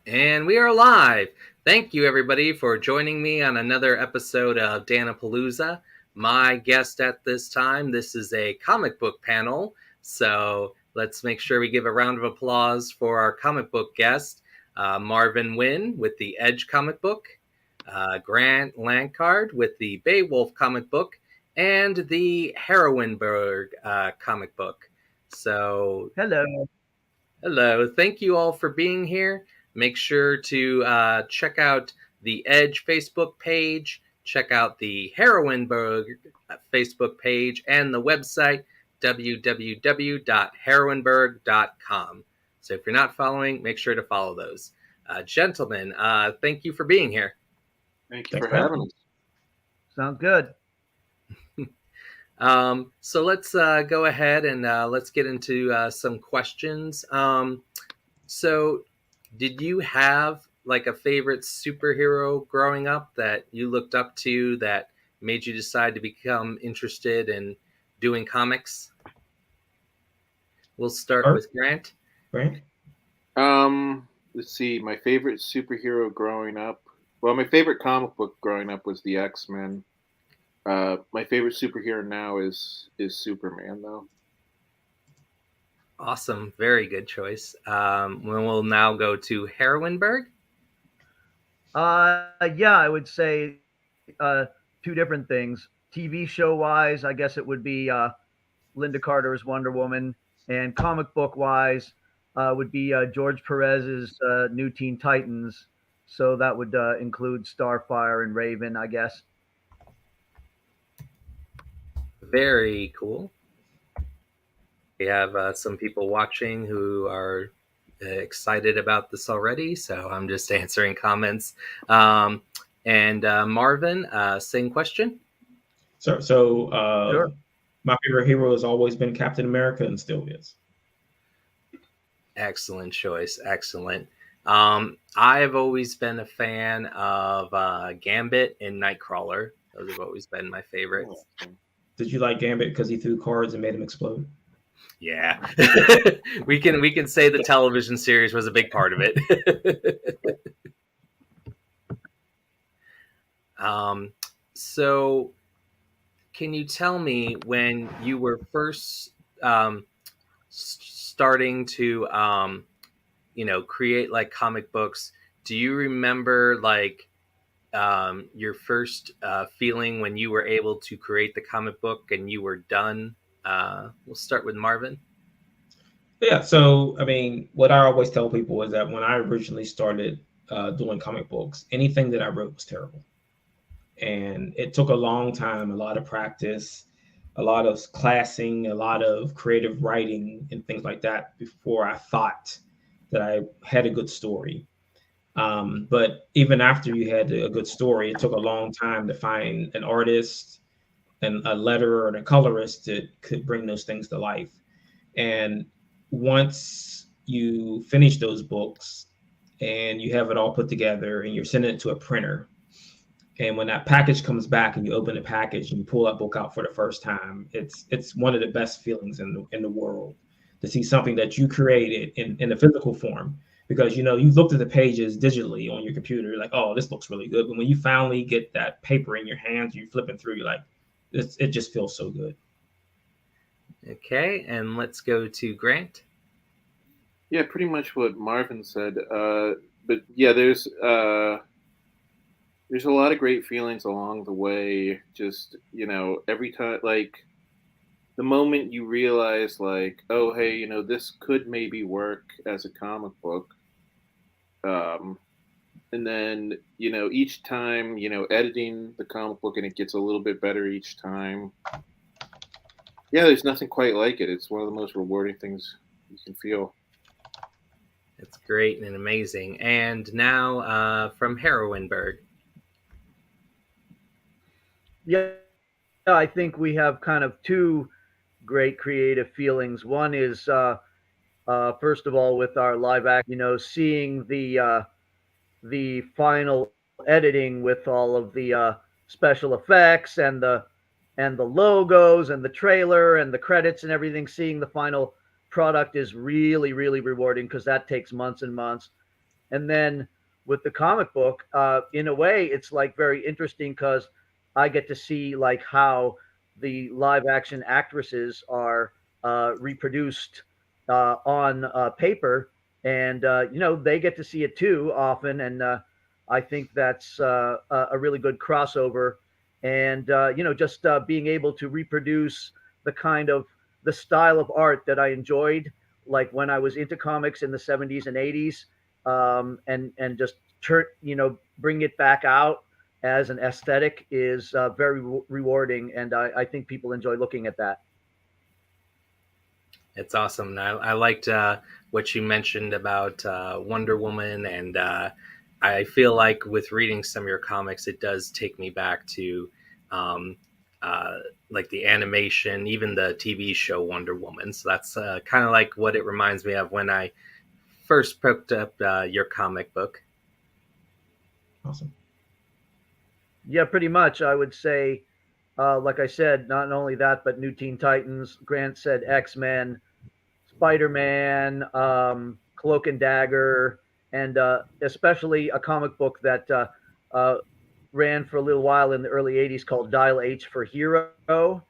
And we are live. Thank you, everybody, for joining me on another episode of Dan-A-Plooza. My guest at this time, this is a comic book panel. So let's make sure we give a round of applause for our comic book guest, Marvin Wynn with the Edge comic book, Grant Lankard with the Beowulf comic book, and the Heroineburgh comic book. So Hello. hello. Thank you all for being here. Make sure to check out the Edge Facebook page, check out the Heroineburgh Facebook page, and the website www.heroineburgh.com. So if you're not following, make sure to follow those. Gentlemen, thank you for being here. Thank you Thanks for for having having us. Sounds good. So let's go ahead and let's get into some questions. So, did you have like a favorite superhero growing up that you looked up to that made you decide to become interested in doing comics? We'll start with Grant. Right? Let's see. My favorite superhero growing up. Well, my favorite comic book growing up was the X-Men. My favorite superhero now is Superman, though. Awesome, very good choice. We'll now go to Heroineburgh. Yeah, I would say two different things. TV show wise, I guess it would be Linda Carter's Wonder Woman, and comic book wise would be George Perez's New Teen Titans. So that would include Starfire and Raven, I guess. Very cool. We have some people watching who are excited about this already, so I'm just answering comments. And Marvin, same question. So Sure. my favorite hero has always been Captain America and still is. Excellent choice. Excellent. I've always been a fan of Gambit and Nightcrawler. Those have always been my favorites. Did you like Gambit because he threw cards and made him explode? Yeah, we can say the television series was a big part of it. So, can you tell me when you were first starting to create like comic books? Do you remember like your first feeling when you were able to create the comic book and you were done? We'll start with Marvin. Yeah. So I mean, what I always tell people is that when I originally started doing comic books, anything that I wrote was terrible, and it took a long time, a lot of practice, a lot of classing, a lot of creative writing, and things like that before I thought that I had a good story. But even after you had a good story, it took a long time to find an artist and a letterer and a colorist that could bring those things to life. And once you finish those books and you have it all put together and you're sending it to a printer, and when that package comes back and you open the package and you pull that book out for the first time, it's one of the best feelings in the world to see something that you created in a physical form. Because you've looked at the pages digitally on your computer, like, oh, this looks really good. But when you finally get that paper in your hands, you're flipping through, you're like, it just feels so good. Okay, and let's go to Grant. Yeah, pretty much what Marvin said. But yeah, there's a lot of great feelings along the way. Just every time, like the moment you realize, like, oh, hey, this could maybe work as a comic book. Um, and then each time, editing the comic book and it gets a little bit better each time. Yeah, there's nothing quite like it. It's one of the most rewarding things you can feel. It's great and amazing. And now from Heroineburgh. Yeah, I think we have kind of two great creative feelings. One is, first of all, with our live act, seeing the final editing with all of the special effects and the logos and the trailer and the credits and everything. Seeing the final product is really really rewarding because that takes months and months. And then with the comic book, in a way, it's like very interesting because I get to see like how the live action actresses are reproduced on paper, and they get to see it too often, and I think that's a really good crossover, and just being able to reproduce the kind of the style of art that I enjoyed, like when I was into comics in the 70s and 80s, and just bring it back out as an aesthetic is very rewarding, and I think people enjoy looking at that. It's awesome. I liked what you mentioned about Wonder Woman, and I feel like with reading some of your comics, it does take me back to um, uh, like the animation, even the TV show Wonder Woman. So that's kind of like what it reminds me of when I first picked up your comic book. Awesome. Yeah, pretty much. I would say, like I said, not only that, but New Teen Titans. Grant said X-Men, Spider-Man, Cloak and Dagger, and especially a comic book that uh, ran for a little while in the early '80s called Dial H for Hero,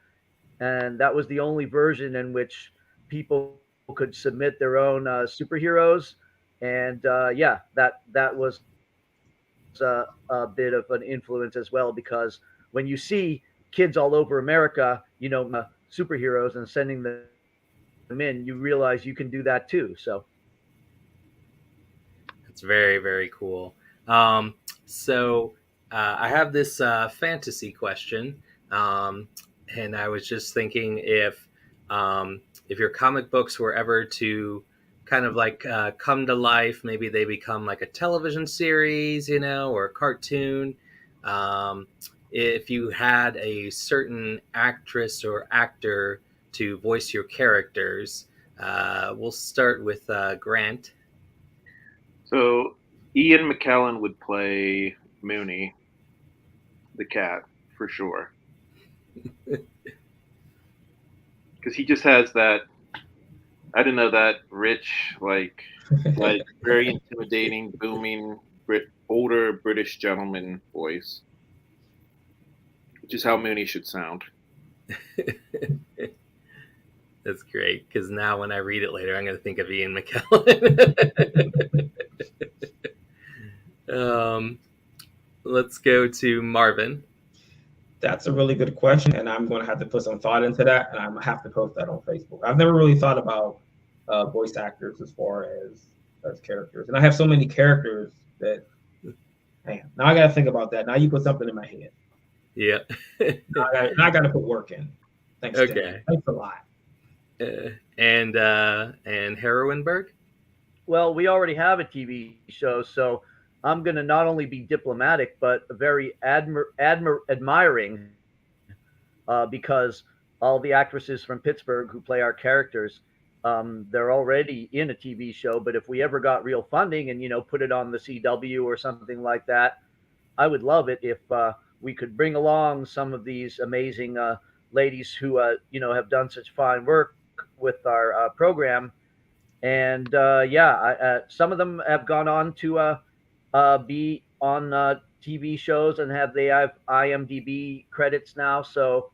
and that was the only version in which people could submit their own superheroes. And that was a bit of an influence as well, because when you see kids all over America, superheroes and sending them in, you realize you can do that too. So It's very, very cool. So I have this fantasy question, um, and I was just thinking if your comic books were ever to kind of like come to life, maybe they become like a television series, or a cartoon. Um, if you had a certain actress or actor to voice your characters, we'll start with Grant. So Ian McKellen would play Mooney, the cat, for sure, because he just has that. I don't know, that rich, like very intimidating, booming, older British gentleman voice, which is how Mooney should sound. That's great because now when I read it later, I'm going to think of Ian McKellen. um, let's go to Marvin. That's a really good question, and I'm going to have to put some thought into that, and I'm going to have to post that on Facebook. I've never really thought about voice actors as far as characters, and I have so many characters that, man, now I got to think about that. Now you put something in my head. Yeah. Now I got to put work in. Thanks, Okay. Tim. Thanks a lot. And Heroineburgh. well, we already have a TV show, so I'm going to not only be diplomatic but very admiring, because all the actresses from Pittsburgh who play our characters, they're already in a TV show. But if we ever got real funding and put it on the CW or something like that, I would love it if we could bring along some of these amazing ladies who have done such fine work with our program. And some of them have gone on to be on TV shows, and they have IMDb credits now. So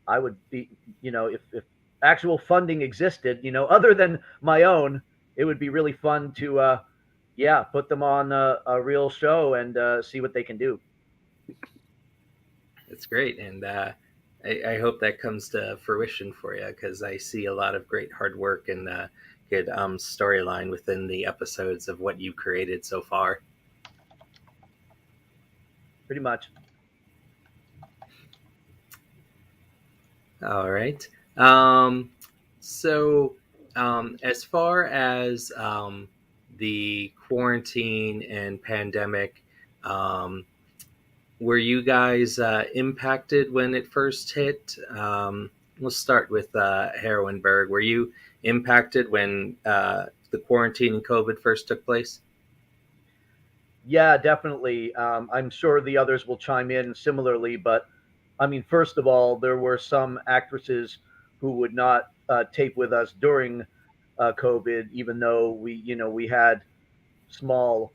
I would be, if actual funding existed, other than my own, it would be really fun to put them on a real show and see what they can do. That's great, and I hope that comes to fruition for you because I see a lot of great hard work and good storyline within the episodes of what you created so far. Pretty much. All right. So, as far as the quarantine and pandemic, um, were you guys impacted when it first hit? Let's start with Heroinberg. Were you impacted when the quarantine and COVID first took place? Yeah, definitely. I'm sure the others will chime in similarly, but I mean, first of all, there were some actresses who would not tape with us during COVID, even though we had small,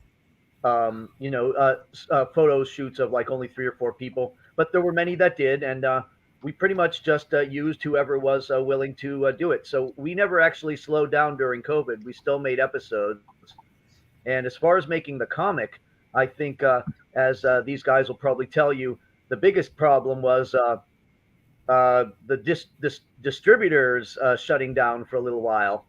photo shoots of like only 3 or 4 people, but there were many that did, and we pretty much just used whoever was willing to do it. So we never actually slowed down during COVID. We still made episodes. And as far as making the comic, I think, as these guys will probably tell you, the biggest problem was the distributors shutting down for a little while.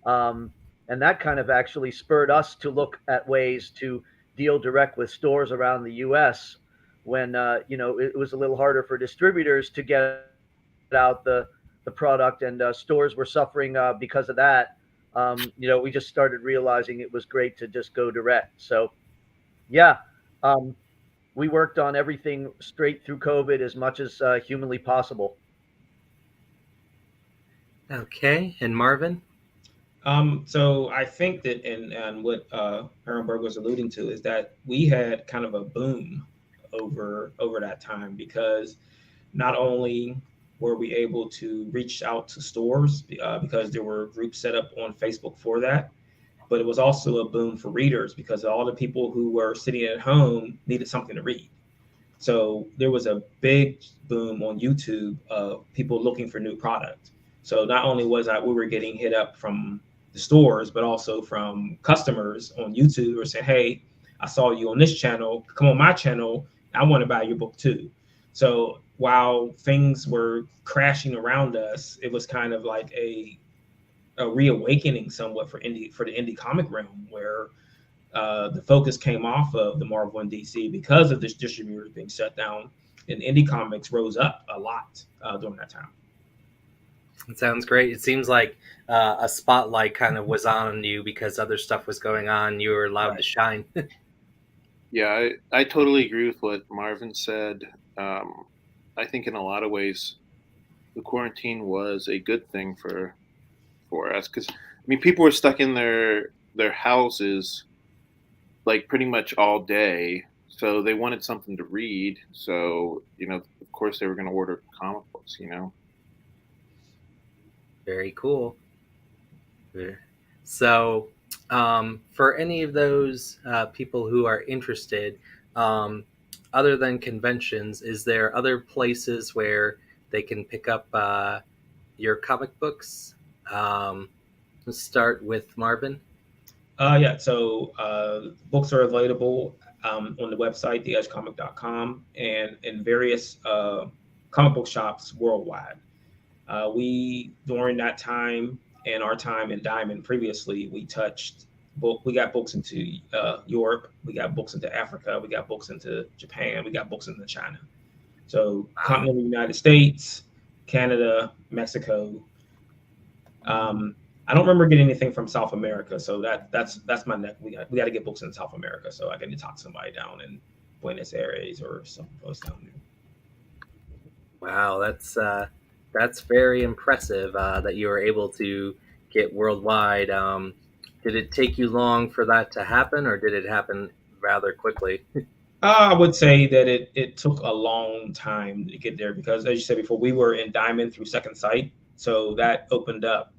Um, and that kind of actually spurred us to look at ways to deal direct with stores around the U.S. when it was a little harder for distributors to get out the product, and stores were suffering because of that. We just started realizing it was great to just go direct. So yeah, um, we worked on everything straight through COVID as much as humanly possible. Okay, and Marvin? So I think that, and what Heroineburgh was alluding to, is that we had kind of a boom over that time, because not only were we able to reach out to stores because there were groups set up on Facebook for that, but it was also a boom for readers, because all the people who were sitting at home needed something to read. So there was a big boom on YouTube of people looking for new product. So not only was that we were getting hit up from the stores, but also from customers on YouTube who were saying, "Hey, I saw you on this channel. Come on my channel. I want to buy your book too." So while things were crashing around us, it was kind of like a reawakening somewhat for the indie comic realm, where the focus came off of the Marvel Wynn DC because of this distributor being shut down, and indie comics rose up a lot during that time. It sounds great. It seems like a spotlight kind of was on you because other stuff was going on. You were allowed to shine. Yeah, I totally agree with what Marvin said. I think in a lot of ways, the quarantine was a good thing for us, because I mean, people were stuck in their houses like pretty much all day, so they wanted something to read. So of course, they were going to order comic books. Very cool. So, for any of those people who are interested, other than conventions, is there other places where they can pick up your comic books? Let's start with Marvin. Yeah, so books are available on the website, theedgecomic.com, and in various comic book shops worldwide. During that time and our time in Diamond previously, we got books into Europe, we got books into Africa, we got books into Japan, we got books into China. So continental United States, Canada, Mexico. I don't remember getting anything from South America, so that's my neck. We got to get books in South America, so I got to talk to somebody down in Buenos Aires or someplace down there. Wow, that's very impressive that you were able to get worldwide. Did it take you long for that to happen, or did it happen rather quickly? I would say that it took a long time to get there, because, as you said before, we were in Diamond through Second Sight, so that opened up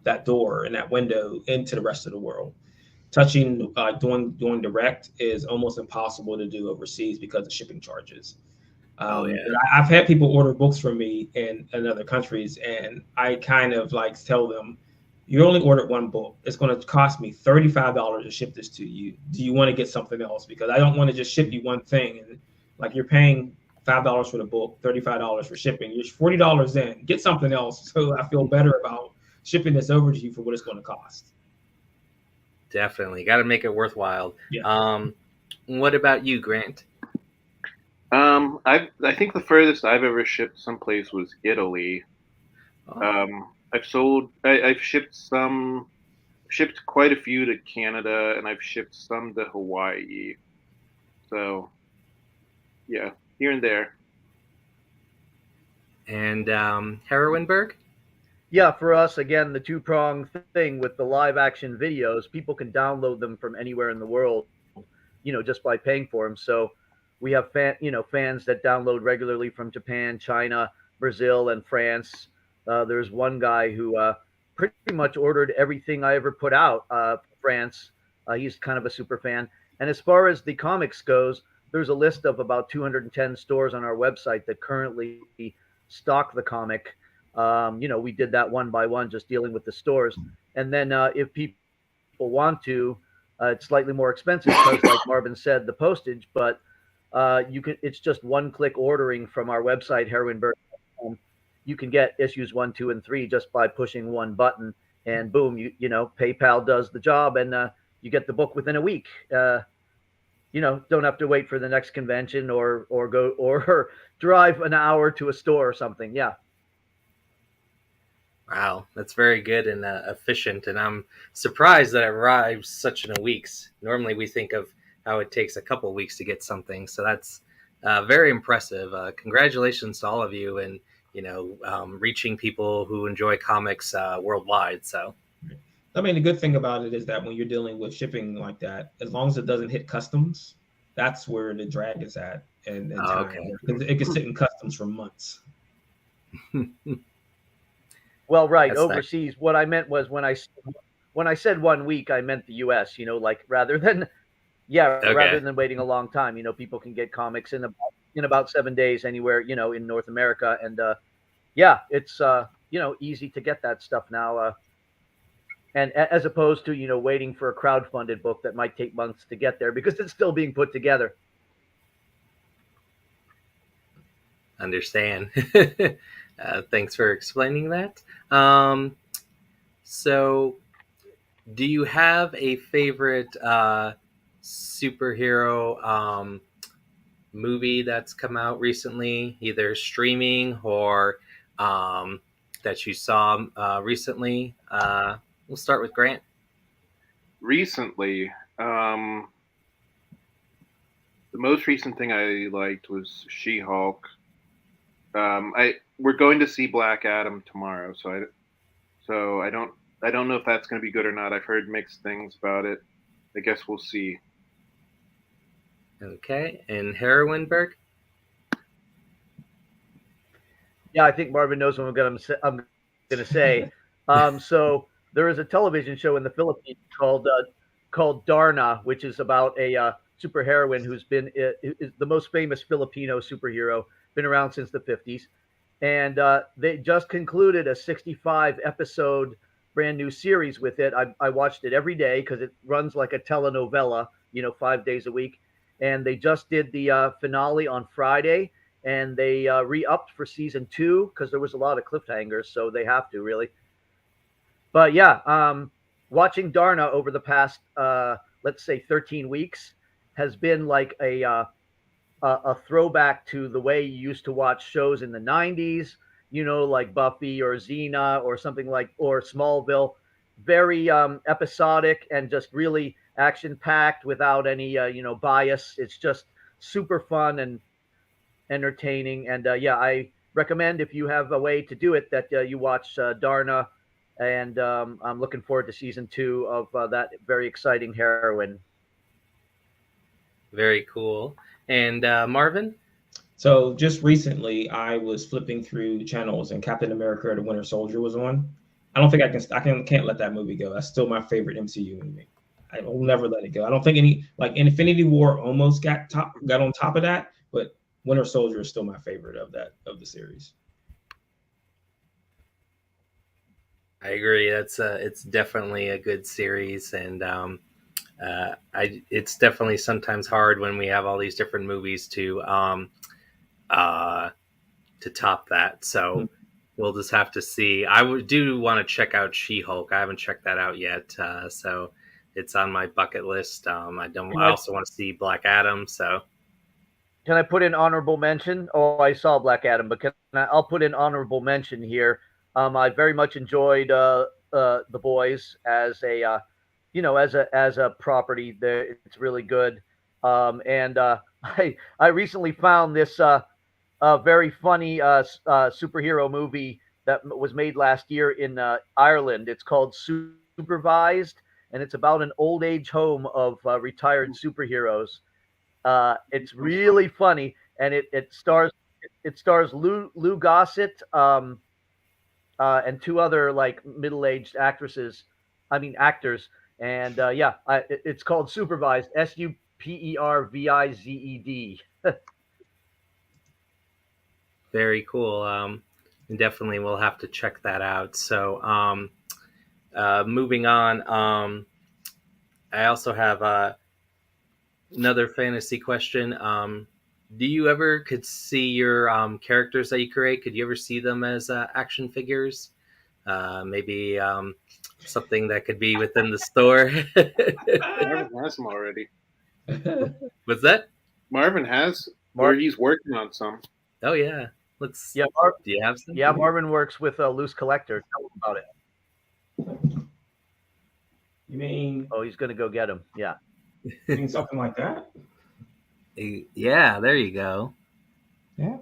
that door and that window into the rest of the world. Doing direct is almost impossible to do overseas because of shipping charges. I've had people order books from me in other countries, and I kind of like tell them, "You only ordered one book. It's going to cost me $35 to ship this to you. Do you want to get something else? Because I don't want to just ship you one thing, and like you're paying $5 for the book, $35 for shipping. You're $40 in. Get something else, so I feel better about shipping this over to you for what it's going to cost." Definitely, got to make it worthwhile. Yeah. What about you, Grant? I think the furthest I've ever shipped someplace was Italy. I've shipped quite a few to Canada, and I've shipped some to Hawaii. So, yeah, here and there. And Heroineburgh? Yeah, for us, again, the two-pronged thing with the live action videos, people can download them from anywhere in the world, just by paying for them. So we have fans that download regularly from Japan, China, Brazil, and France. There's one guy who pretty much ordered everything I ever put out, France, He's kind of a super fan. And as far as the comics goes, there's a list of about 210 stores on our website that currently stock the comic. We did that one by one, just dealing with the stores. And then if people want to, it's slightly more expensive because, like Marvin said, the postage. But you can. It's just one-click ordering from our website, Heroineburgh. You can get issues 1, 2, and 3 just by pushing one button, and boom, PayPal does the job, and you get the book within a week. Don't have to wait for the next convention or go or drive an hour to a store or something. Yeah. Wow, that's very good and efficient, and I'm surprised that it arrives such in a weeks. Normally, we think of how it takes a couple weeks to get something, so that's very impressive. Congratulations to all of you, and reaching people who enjoy comics worldwide. So, I mean, the good thing about it is that when you're dealing with shipping like that, as long as it doesn't hit customs, that's where the drag is at, and time. okay. It can sit in customs for months. Well, right. That's Overseas, nice. What I meant was when I said 1 week, I meant the U.S. Like rather than waiting a long time. People can get comics in about 7 days anywhere. In North America, and it's easy to get that stuff now. And as opposed to waiting for a crowdfunded book that might take months to get there because it's still being put together. Understand. Thanks for explaining that. So, do you have a favorite superhero movie that's come out recently, either streaming or that you saw recently? We'll start with Grant. Recently, the most recent thing I liked was She-Hulk. We're going to see Black Adam tomorrow, so I don't know if that's going to be good or not. I've heard mixed things about it. I guess we'll see. Okay, and Heroineburgh? Yeah, I think Marvin knows what I'm going to say. So there is a television show in the Philippines called Dan-A, which is about a superheroine who's been is the most famous Filipino superhero, been around since the 50s. And they just concluded a 65 episode brand new series with it. I watched it every day because it runs like a telenovela, 5 days a week. And they just did the finale on Friday, and they re-upped for season 2 because there was a lot of cliffhangers, so they have to really. But yeah, watching Dan-A over the past, let's say 13 weeks has been like a throwback to the way you used to watch shows in the 90s, like Buffy or Xena or something or Smallville. Very episodic and just really action-packed without any, bias. It's just super fun and entertaining. And I recommend if you have a way to do it that you watch Dan-A. And I'm looking forward to season 2 of that very exciting heroine. Very cool. And Marvin? So just recently, I was flipping through channels, and Captain America: The Winter Soldier was on. I don't think can't let that movie go. That's still my favorite MCU movie. I will never let it go. I don't think Infinity War almost got on top of that, but Winter Soldier is still my favorite of the series. I agree. It's definitely a good series, and it's definitely sometimes hard when we have all these different movies to top that. So we'll just have to see. I do want to check out She-Hulk. I haven't checked that out yet, so it's on my bucket list. I also want to see Black Adam. So can I put in honorable mention? Oh, I saw Black Adam, but I'll put in honorable mention here. I very much enjoyed The Boys as a as a property. It's really good. And I recently found this very funny superhero movie that was made last year in Ireland. It's called Supervised, and it's about an old age home of retired superheroes. It's really funny, and it stars Lou Gossett and 2 other like middle-aged actors. And it's called Supervised, Supervized. Very cool. And definitely we'll have to check that out. So, moving on, I also have another fantasy question. Do you ever could see your characters that you create? Could you ever see them as action figures? Maybe something that could be within the store. Marvin has them already. What's that? Marvin has, Mar- or he's working on some. Oh yeah. Let's. Yeah, Do you have some? yeah, Marvin works with a Loose Collector. Tell him about it. You mean Oh, he's going to go get him. Yeah. something like that? Yeah, there you go. Yeah.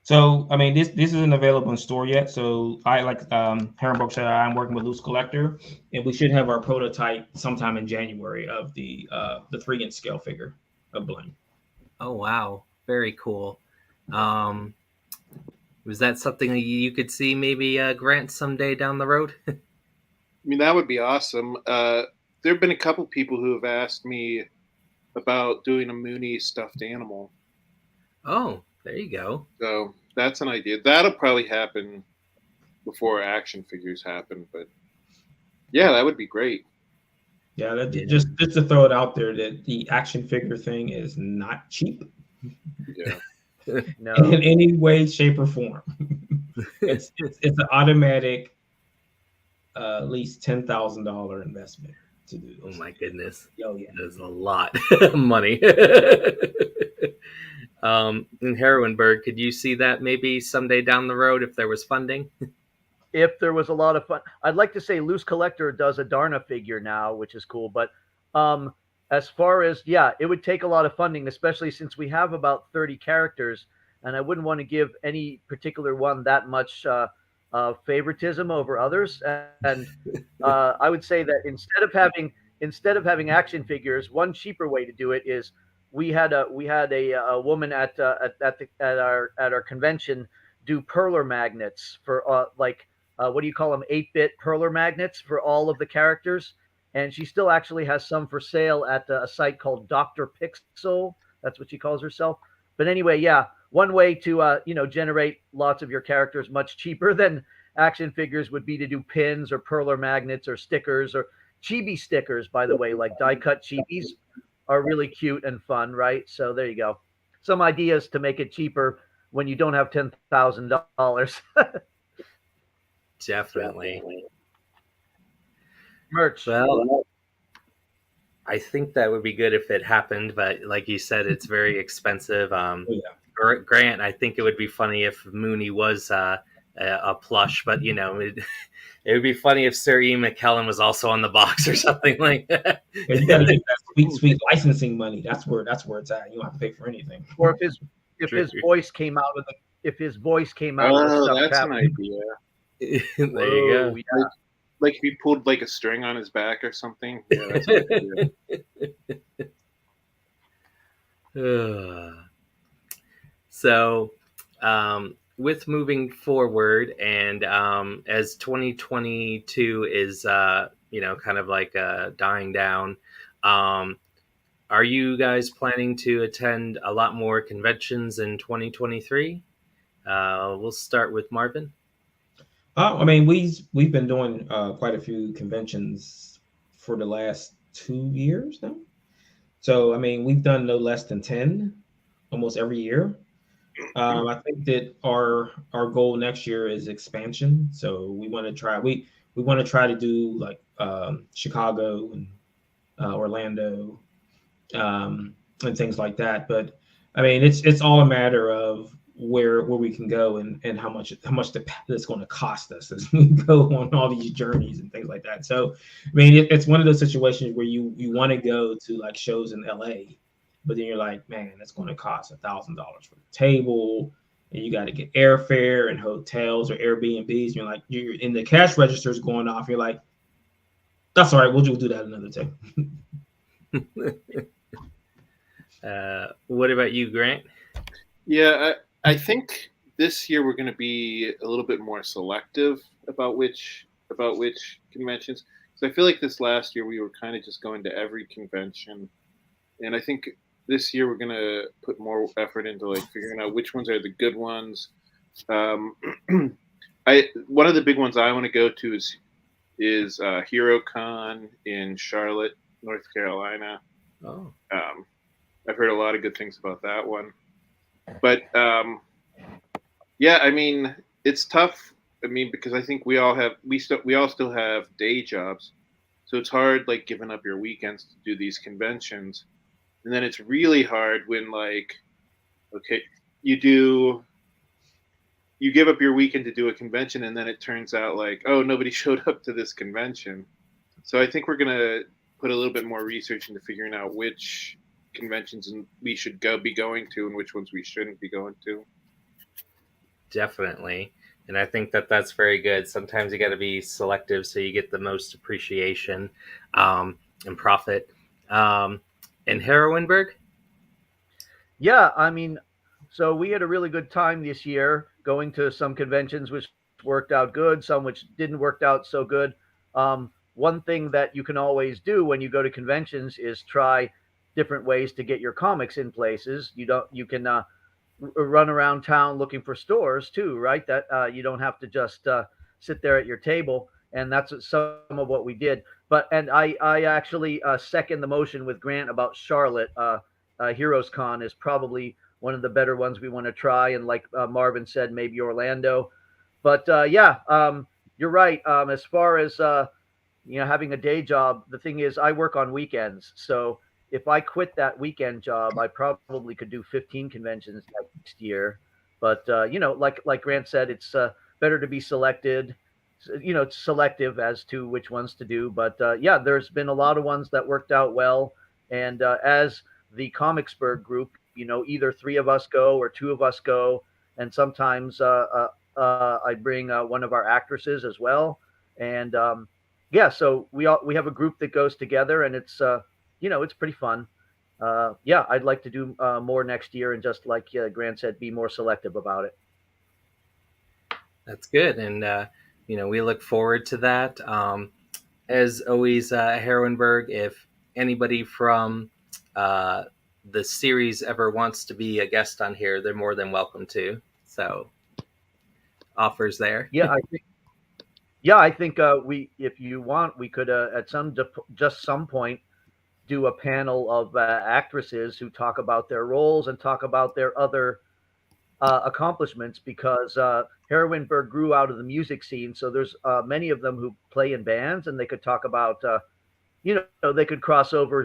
So I mean, this isn't available in store yet. So I like Heroineburgh said, I'm working with Loose Collector, and we should have our prototype sometime in January of the 3-inch scale figure of Bling. Oh wow, very cool. Was that something that you could see maybe Grant someday down the road? I mean, that would be awesome. There have been a couple people who have asked me about doing a Mooney stuffed animal. Oh, there you go. So that's an idea. That'll probably happen before action figures happen. But yeah, that would be great. Yeah, just to throw it out there that the action figure thing is not cheap. Yeah. No. In any way, shape, or form. it's an automatic at least $10,000 investment to do this. Oh my goodness. Oh yeah, There's a lot of money. In Heroineburgh, could you see that maybe someday down the road if there was funding? If there was a lot of fun, I'd like to say Loose Collector does a Darna figure now, which is cool. But as far as, it would take a lot of funding, especially since we have about 30 characters, and I wouldn't want to give any particular one that much favoritism over others. And I would say that instead of having action figures, one cheaper way to do it is we had a woman at our convention do perler magnets for what do you call them, 8-bit perler magnets for all of the characters. And she still actually has some for sale at a site called Dr. Pixel. That's what she calls herself. But anyway, one way to generate lots of your characters much cheaper than action figures would be to do pins or perler magnets or stickers or chibi stickers, by the way, like die cut chibis are really cute and fun, right? So there you go. Some ideas to make it cheaper when you don't have $10,000. Definitely. Merch. Well, I think that would be good if it happened, but like you said, it's very expensive. Grant, I think it would be funny if Mooney was a plush, but it would be funny if Sir Ian McKellen was also on the box or something like that. Yeah, you gotta get that sweet licensing money. That's where it's at. You don't have to pay for anything. Or if his voice came out of the That's an idea. There you go. Yeah. Like if he pulled like a string on his back or something. Yeah, that's an idea. So, with moving forward, and as 2022 is kind of like dying down, are you guys planning to attend a lot more conventions in 2023? We'll start with Marvin. I mean, we've been doing quite a few conventions for the last 2 years now. So I mean, we've done no less than 10 almost every year. I think that our goal next year is expansion. So we want to try to do like Chicago and Orlando and things like that. But I mean, it's all a matter of where we can go and how much that's going to cost us as we go on all these journeys and things like that. So I mean, it's one of those situations where you want to go to like shows in LA, but then you're like, man, that's going to cost $1,000 for the table, and you got to get airfare and hotels or Airbnbs. And you're in the cash registers going off. You're like, that's all right. We'll do that another time. What about you, Grant? Yeah, I think this year we're going to be a little bit more selective about which conventions. So I feel like this last year we were kind of just going to every convention, and I think this year we're gonna put more effort into like figuring out which ones are the good ones. Um, I one of the big ones I want to go to is HeroCon in Charlotte, North Carolina. Oh, Um, I've heard a lot of good things about that one, but yeah, I mean it's tough. I mean because I think we all still have day jobs, so it's hard like giving up your weekends to do these conventions, and then it's really hard when like okay you do you give up your weekend to do a convention and then it turns out like oh nobody showed up to this convention. So I think we're gonna put a little bit more research into figuring out which conventions we should be going to and which ones we shouldn't be going to. definitely. And I think that that's very good. Sometimes you got to be selective so you get the most appreciation and profit. In Heroineburgh? Yeah, I mean, so we had a really good time this year going to some conventions which worked out good, some which didn't work out so good. One thing that you can always do when you go to conventions is try different ways to get your comics in places. You can run around town looking for stores too, right? That you don't have to just sit there at your table, and that's some of what we did. But and I actually second the motion with Grant about Charlotte. Heroes Con is probably one of the better ones we want to try, and like Marvin said, maybe Orlando. But yeah, you're right. As far as having a day job, the thing is, I work on weekends, so if I quit that weekend job, I probably could do 15 conventions next year. But like Grant said, it's better to be selective as to which ones to do. But yeah, there's been a lot of ones that worked out well. And as the Comicsburg group, either three of us go or two of us go, and sometimes I bring one of our actresses as well. And yeah, so we have a group that goes together, and it's pretty fun. Yeah, I'd like to do more next year, and just like Grant said, be more selective about it. That's good. And, we look forward to that. As always, Heroineburgh, if anybody from uh, the series ever wants to be a guest on here, they're more than welcome to. So, offers there. Yeah, I think we, if you want, we could at some point do a panel of actresses who talk about their roles and talk about their other accomplishments, because Heroineburgh grew out of the music scene. So there's many of them who play in bands, and they could talk about, they could cross over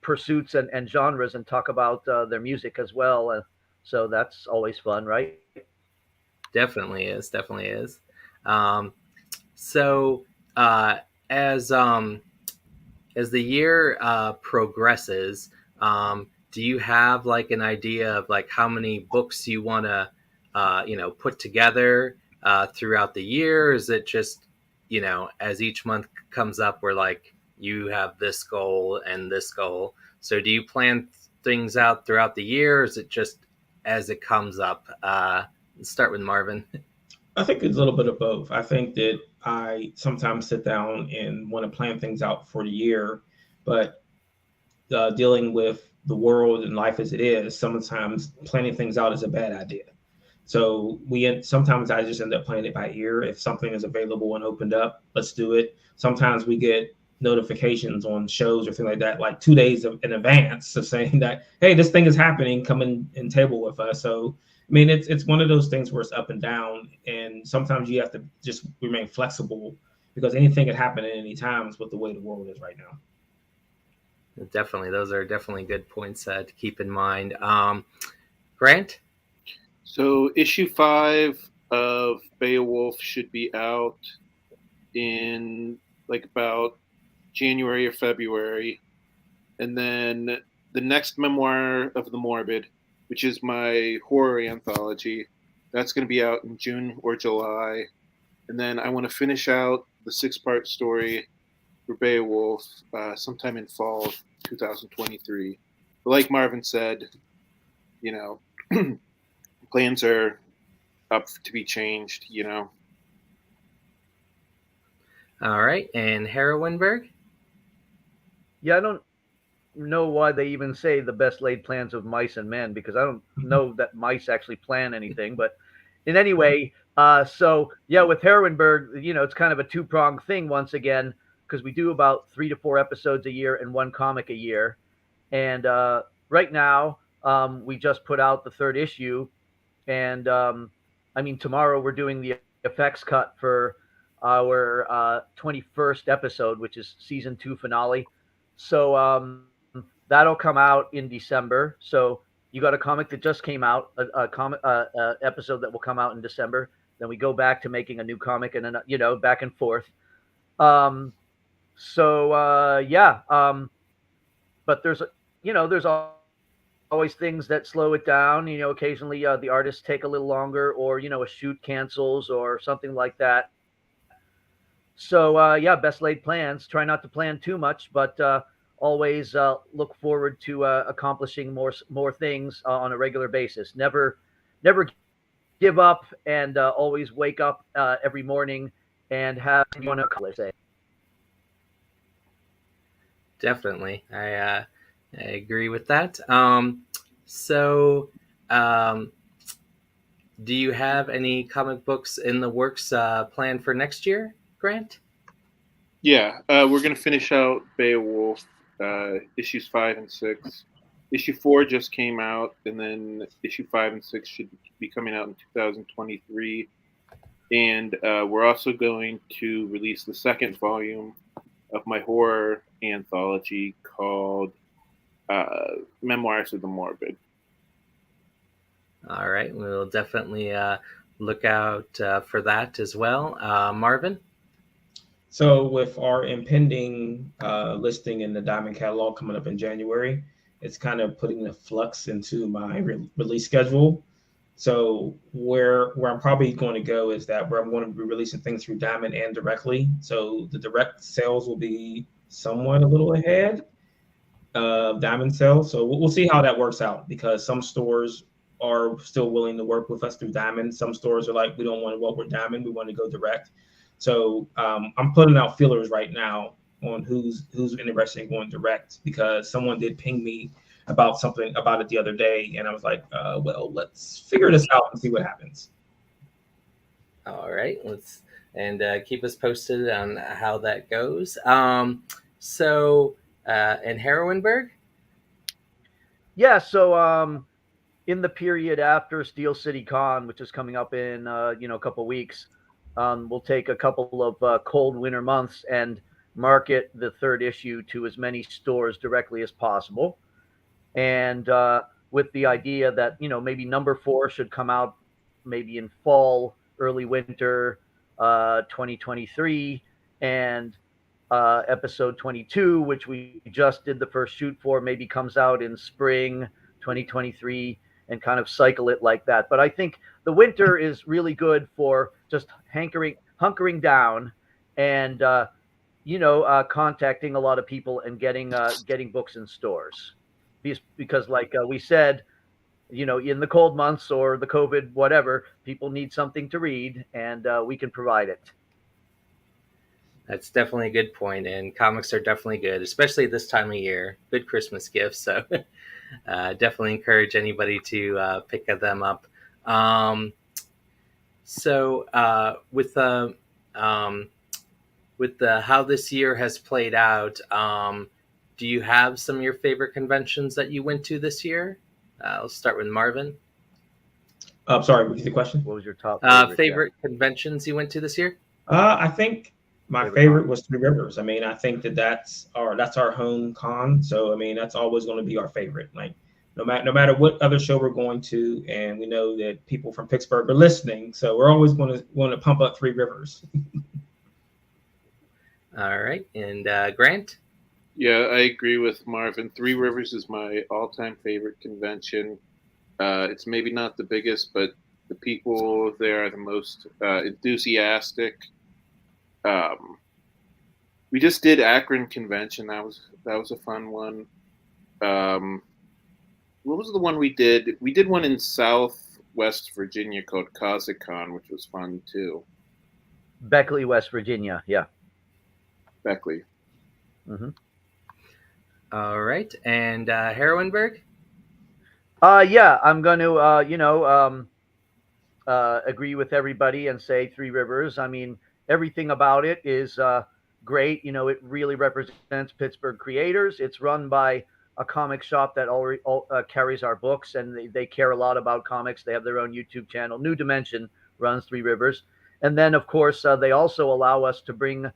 pursuits and genres and talk about their music as well. So that's always fun, right? Definitely is. Definitely is. Um, so, uh, as as the year progresses, do you have like an idea of like how many books you want to, put together throughout the year? Is it just, as each month comes up, we're like, you have this goal and this goal. So do you plan things out throughout the year? Or is it just as it comes up? Let's start with Marvin. I think it's a little bit of both. I think that I sometimes sit down and want to plan things out for the year, but dealing with the world and life as it is, sometimes planning things out is a bad idea. So sometimes I just end up playing it by ear. If something is available and opened up, let's do it. Sometimes we get notifications on shows or things like that, like 2 days in advance of saying that, hey, this thing is happening, come in and table with us. So I mean, it's one of those things where it's up and down, and sometimes you have to just remain flexible because anything can happen at any times with the way the world is right now. Definitely, those are definitely good points to keep in mind. Grant? So issue 5 of Beowulf should be out in like about January or February, and then the next memoir of the Morbid, which is my horror anthology, that's going to be out in June or July. And then I want to finish out the 6-part story for Beowulf sometime in fall 2023. But like Marvin said, plans are up to be changed. All right, and Heroineburgh. Yeah, I don't know why they even say the best laid plans of mice and men, because I don't know that mice actually plan anything. But in any way, so yeah, with Heroinberg, it's kind of a two-pronged thing once again, because we do about 3 to 4 episodes a year and one comic a year. And right now, we just put out the third issue, and I mean, tomorrow we're doing the effects cut for our 21st episode, which is season 2 finale. So that'll come out in December. So you got a comic that just came out, a comic episode that will come out in December. Then we go back to making a new comic, and then back and forth. Um, so yeah, but there's always things that slow it down. Occasionally the artists take a little longer, or a shoot cancels or something like that. So yeah, best laid plans. Try not to plan too much, but always look forward to accomplishing more things on a regular basis. Never give up, and always wake up every morning and have you want to accomplish. Definitely, I agree with that. So, um, do you have any comic books in the works planned for next year, Grant? Yeah, we're gonna finish out Beowulf, issues 5 and 6. Issue 4 just came out, and then issue 5 and 6 should be coming out in 2023. And we're also going to release the second volume of my horror anthology called Memoirs of the Morbid. All right, we'll definitely look out for that as well. Marvin? So with our impending listing in the Diamond catalog coming up in January, it's kind of putting a flux into my release schedule. So where I'm probably going to go is that where I'm going to be releasing things through Diamond and directly. So the direct sales will be somewhat a little ahead of Diamond sales. So we'll see how that works out, because some stores are still willing to work with us through Diamond. Some stores are like, we don't want to work with Diamond, we want to go direct. So I'm putting out feelers right now on who's interested in going direct, because someone did ping me about something about it the other day, and I was like, well, let's figure this out and see what happens. All right, let's keep us posted on how that goes. So, in Heroineburgh? Yeah, so in the period after Steel City Con, which is coming up in a couple weeks, we'll take a couple of cold winter months and market the third issue to as many stores directly as possible, and with the idea that maybe number 4 should come out maybe in fall, early winter 2023, and episode 22, which we just did the first shoot for, maybe comes out in spring 2023, and kind of cycle it like that. But I think the winter is really good for just hunkering down, and contacting a lot of people and getting books in stores, because like we said, in the cold months or the COVID whatever, people need something to read, and we can provide it. That's definitely a good point, and comics are definitely good, especially this time of year. Good Christmas gifts, so definitely encourage anybody to pick them up. So with the how this year has played out, do you have some of your favorite conventions that you went to this year? Let's start with Marvin. Sorry, repeat the question. What was your top favorite conventions you went to this year? I think my favorite was Three Rivers. I mean, I think that's our home con. So I mean, that's always going to be our favorite. Like no matter what other show we're going to, and we know that people from Pittsburgh are listening, so we're always going to pump up Three Rivers. All right, and Grant? Yeah, I agree with Marvin. Three Rivers is my all-time favorite convention. It's maybe not the biggest, but the people there are the most enthusiastic. We just did Akron Convention. That was a fun one. What was the one we did? We did one in Southwest Virginia called CosicCon, which was fun too. Beckley, West Virginia. Yeah. Beckley. Mm-hmm. All right, and Heroineburgh. Yeah, I'm going to, agree with everybody and say Three Rivers. I mean, everything about it is great. It really represents Pittsburgh creators. It's run by a comic shop that already carries our books, and they care a lot about comics. They have their own YouTube channel. New Dimension runs Three Rivers. And then, of course, they also allow us to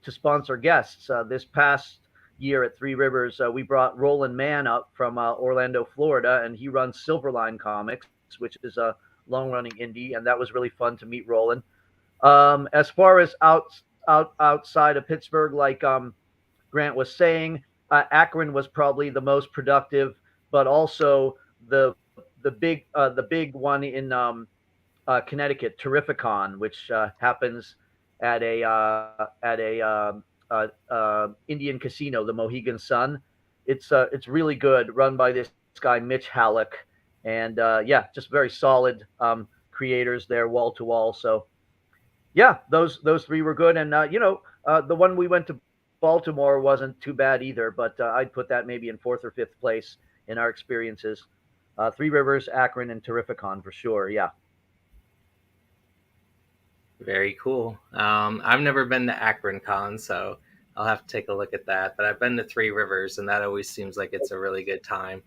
sponsor guests. This past year at Three Rivers, we brought Roland Mann up from Orlando, Florida, and he runs Silverline Comics, which is a long-running indie, and that was really fun to meet Roland. As far as outside of Pittsburgh, like Grant was saying, Akron was probably the most productive, but also the big one in Connecticut, Terrificon, which happens at a Indian casino, the Mohegan Sun. It's really good, run by this guy Mitch Halleck, and yeah, just very solid creators there, wall to wall. So yeah, those three were good, and the one we went to Baltimore wasn't too bad either, but I'd put that maybe in fourth or fifth place in our experiences. Three Rivers, Akron, and Terrificon for sure. Yeah. Very cool. I've never been to Akron Con, so I'll have to take a look at that. But I've been to Three Rivers, and that always seems like it's a really good time.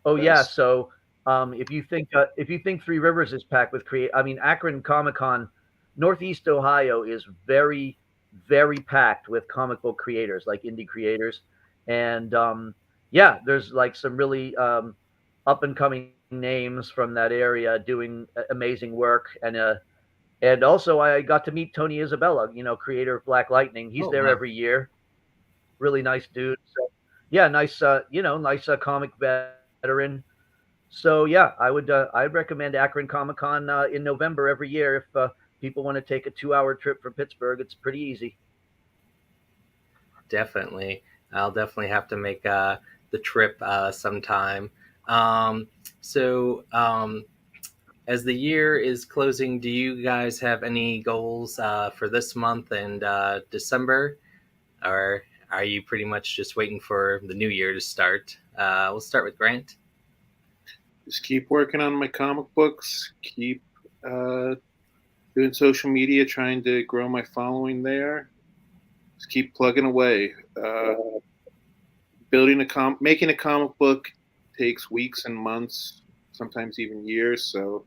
Oh yeah. So if you think Three Rivers is packed with Akron Comic Con, Northeast Ohio is very, very packed with comic book creators, like indie creators, and yeah, there's like some really up and coming names from that area doing amazing work, and also I got to meet Tony Isabella, creator of Black Lightning. He's there wow. every year. Really nice dude. So yeah, nice comic veteran. So yeah, I'd recommend Akron Comic Con in November every year if people want to take a 2-hour trip from Pittsburgh. It's pretty easy. Definitely, I'll definitely have to make the trip sometime. So as the year is closing, do you guys have any goals for this month and December, or are you pretty much just waiting for the new year to start? We'll start with Grant. Just keep working on my comic books. Keep doing social media, trying to grow my following there. Just keep plugging away. Making a comic book takes weeks and months, sometimes even years. So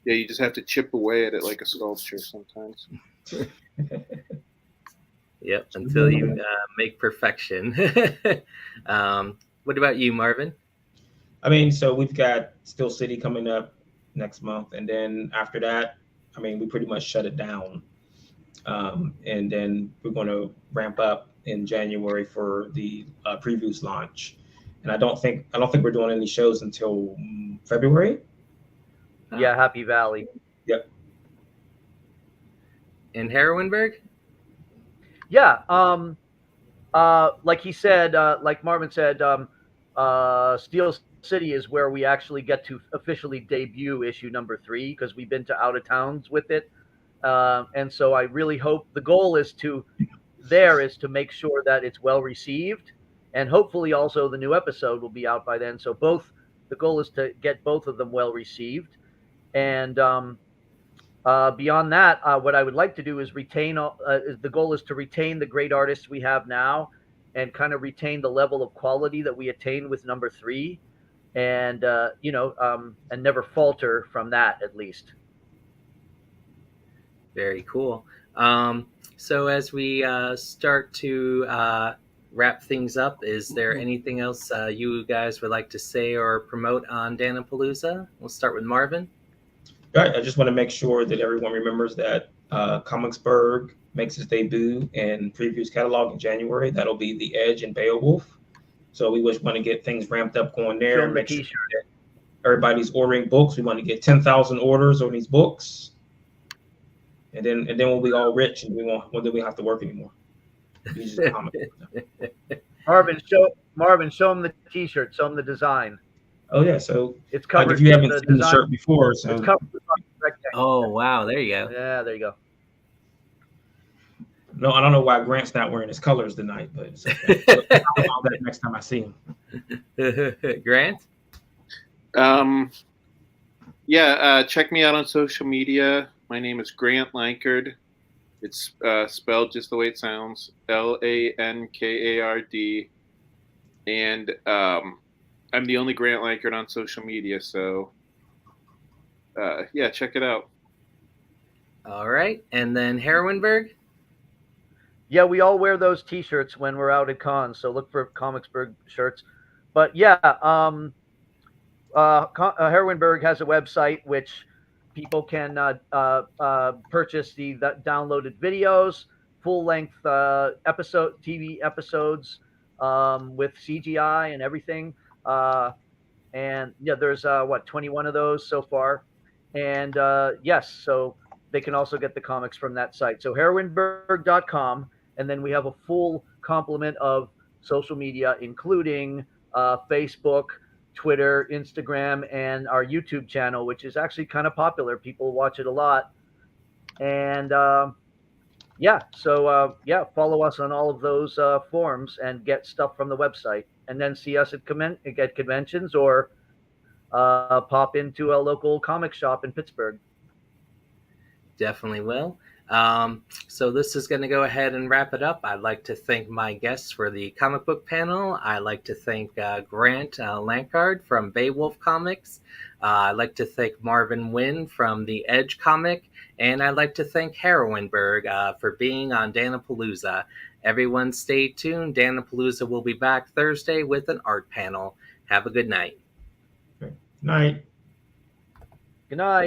yeah, you just have to chip away at it like a sculpture sometimes. Yep, until you make perfection. What about you, Marvin? So we've got Steel City coming up next month, and then after that, we pretty much shut it down. And then we're going to ramp up in January for the previews launch. And I don't think we're doing any shows until February. Yeah, Happy Valley. Yep. In Heroineburgh? Yeah. Like he said, like Marvin said, Steel City is where we actually get to officially debut issue number 3, because we've been to out of towns with it. And so I really hope the goal is to make sure that it's well received, and hopefully also the new episode will be out by then. So the goal is to get both of them well received. And beyond that, what I would like to do is the goal is to retain the great artists we have now, and kind of retain the level of quality that we attained with number 3, and and never falter from that, at least. Very cool. So as we start to wrap things up, is there anything else you guys would like to say or promote on Dan-A-Plooza? We'll start with Marvin. Right. I just want to make sure that everyone remembers that Comicsburg makes its debut in Previews catalog in January. That'll be The Edge and Beowulf. So we just want to get things ramped up going there and make sure that everybody's ordering books. We want to get 10,000 orders on these books. And then we'll be all rich, and we don't have to work anymore. Marvin, show them the T-shirt. Show them the design. Oh yeah, so it's covered. If you haven't seen the shirt before, so it's covered. Oh wow, there you go. Yeah, there you go. No, I don't know why Grant's not wearing his colors tonight, but it's okay. I'll tell him all that next time I see him. Grant? Yeah, check me out on social media. My name is Grant Lankard. It's spelled just the way it sounds, Lankard. And I'm the only Grant Lankard on social media, so yeah, check it out. All right. And then Heroineburgh? Yeah, we all wear those T-shirts when we're out at cons, so look for Comicsburg shirts. But yeah, Heroineburgh has a website which people can purchase the downloaded videos, full-length TV episodes with CGI and everything. And yeah, there's 21 of those so far. And yes, so they can also get the comics from that site. So heroineburgh.com, and then we have a full complement of social media, including Facebook, Twitter, Instagram, and our YouTube channel, which is actually kind of popular. People watch it a lot. And yeah, so yeah, follow us on all of those forums and get stuff from the website. And then see us at conventions or pop into a local comic shop in Pittsburgh. Definitely will. So this is going to go ahead and wrap it up. I'd like to thank my guests for the comic book panel. I'd like to thank Grant Lankard from Beowulf Comics. I'd like to thank Marvin Wynn from The Edge Comic. And I'd like to thank Heroineburgh for being on Dan-A-Plooza. Everyone stay tuned. Dan-A-Plooza will be back Thursday with an art panel. Have a good night. Night. Good night.